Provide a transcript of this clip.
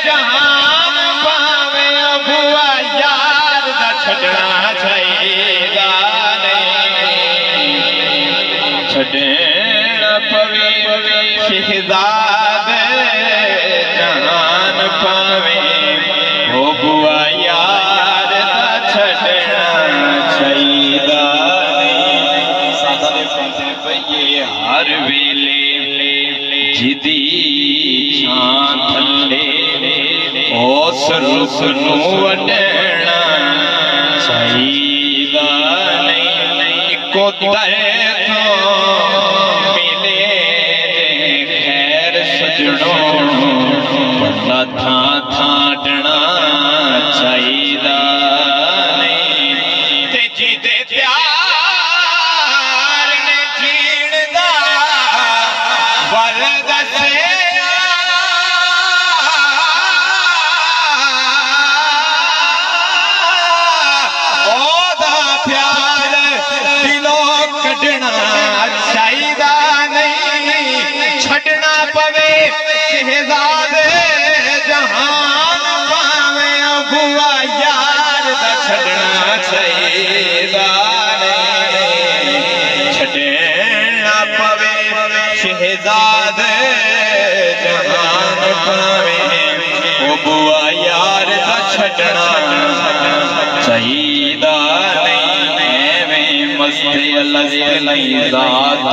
जहान पावे बुआ यार दा छड़ना चाहिदा नहीं छड़ना पवे शहजादे जहान पावे ओ बुआ यार दा छड़ना चाहिदा नहीं। सादा दे फंदे पईए हर वेले जिदी छां थल्ले उस रुख नूं वढणा चाहिदा नहीं। इको दर तों मिले खैर सजणों बंदा थां थां डणा चाहिदा नहीं। ते जिदे प्यार ने जीण दा वल दस्सिया ओदा प्यार दिलों कढना चाहिदा नहीं छड़ना पवे शहजादे जहान पावे बुआ यार दा छड़ना चाहिदा नहीं छड़ना पवे शहजादे जहान पावे ओ बुआ यार दा छड़ना चाहिदा नहीं। मस्त अलस्त नहीं ज़ात